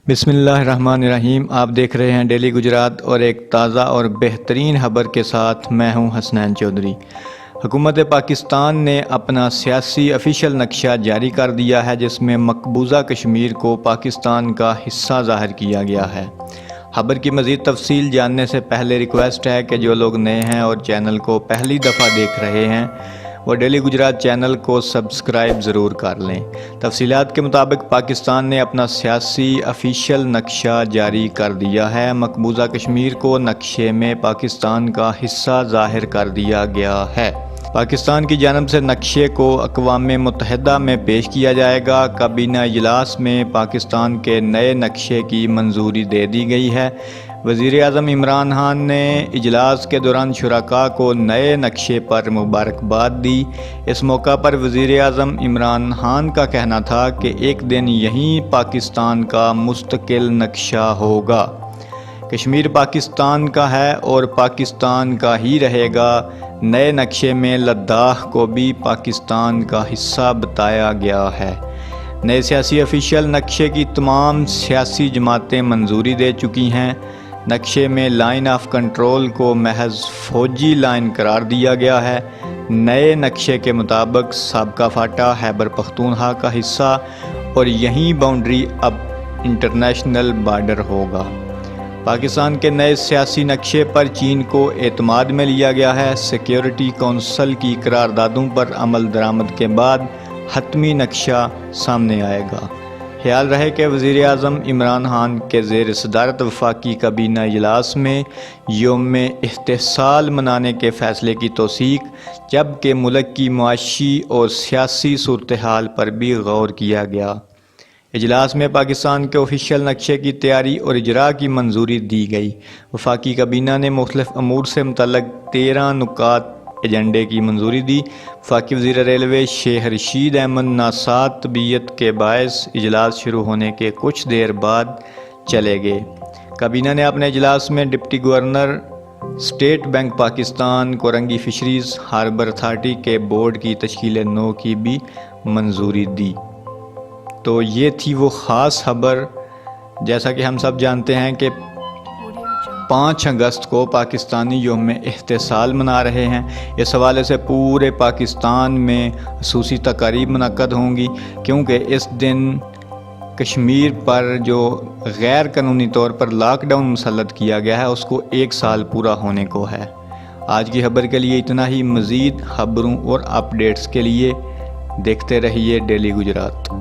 بسم اللہ الرحمن الرحیم۔ آپ دیکھ رہے ہیں ڈیلی گجرات اور ایک تازہ اور بہترین خبر کے ساتھ میں ہوں حسنین چودھری۔ حکومت پاکستان نے اپنا سیاسی آفیشیل نقشہ جاری کر دیا ہے، جس میں مقبوضہ کشمیر کو پاکستان کا حصہ ظاہر کیا گیا ہے۔ خبر کی مزید تفصیل جاننے سے پہلے ریکویسٹ ہے کہ جو لوگ نئے ہیں اور چینل کو پہلی دفعہ دیکھ رہے ہیں وہ ڈیلی گجرات چینل کو سبسکرائب ضرور کر لیں۔ تفصیلات کے مطابق پاکستان نے اپنا سیاسی آفیشیل نقشہ جاری کر دیا ہے۔ مقبوضہ کشمیر کو نقشے میں پاکستان کا حصہ ظاہر کر دیا گیا ہے۔ پاکستان کی جانب سے نقشے کو اقوام متحدہ میں پیش کیا جائے گا۔ کابینہ اجلاس میں پاکستان کے نئے نقشے کی منظوری دے دی گئی ہے۔ وزیر اعظم عمران خان نے اجلاس کے دوران شرکاء کو نئے نقشے پر مبارکباد دی۔ اس موقع پر وزیر اعظم عمران خان کا کہنا تھا کہ ایک دن یہی پاکستان کا مستقل نقشہ ہوگا۔ کشمیر پاکستان کا ہے اور پاکستان کا ہی رہے گا۔ نئے نقشے میں لداخ کو بھی پاکستان کا حصہ بتایا گیا ہے۔ نئے سیاسی آفیشیل نقشے کی تمام سیاسی جماعتیں منظوری دے چکی ہیں۔ نقشے میں لائن آف کنٹرول کو محض فوجی لائن قرار دیا گیا ہے۔ نئے نقشے کے مطابق سابقہ فاٹا خیبر پختونخوا کا حصہ اور یہی باؤنڈری اب انٹرنیشنل بارڈر ہوگا۔ پاکستان کے نئے سیاسی نقشے پر چین کو اعتماد میں لیا گیا ہے۔ سیکیورٹی کونسل کی قراردادوں پر عمل درآمد کے بعد حتمی نقشہ سامنے آئے گا۔ خیال رہے کہ وزیر اعظم عمران خان کے زیر صدارت وفاقی کابینہ اجلاس میں یوم احتسال منانے کے فیصلے کی توثیق، جبکہ ملک کی معاشی اور سیاسی صورتحال پر بھی غور کیا گیا۔ اجلاس میں پاکستان کے آفیشیل نقشے کی تیاری اور اجراء کی منظوری دی گئی۔ وفاقی کابینہ نے مختلف امور سے متعلق 13 نکات ایجنڈے کی منظوری دی۔ وفاقی وزیر ریلوے شیخ رشید احمد ناسا طبیعت کے باعث اجلاس شروع ہونے کے کچھ دیر بعد چلے گئے۔ کابینہ نے اپنے اجلاس میں deputy governor State Bank Pakistan Korangi fisheries harbour authority کے بورڈ کی تشکیل نو کی بھی منظوری دی۔ تو یہ تھی وہ خاص خبر۔ جیسا کہ ہم سب جانتے ہیں کہ 5 اگست کو پاکستانی یوم احتسال منا رہے ہیں۔ اس حوالے سے پورے پاکستان میں خصوصی تقاریب منعقد ہوں گی، کیونکہ اس دن کشمیر پر جو غیر قانونی طور پر لاک ڈاؤن مسلط کیا گیا ہے اس کو 1 سال پورا ہونے کو ہے۔ آج کی خبر کے لیے اتنا ہی۔ مزید خبروں اور اپڈیٹس کے لیے دیکھتے رہیے ڈیلی گجرات۔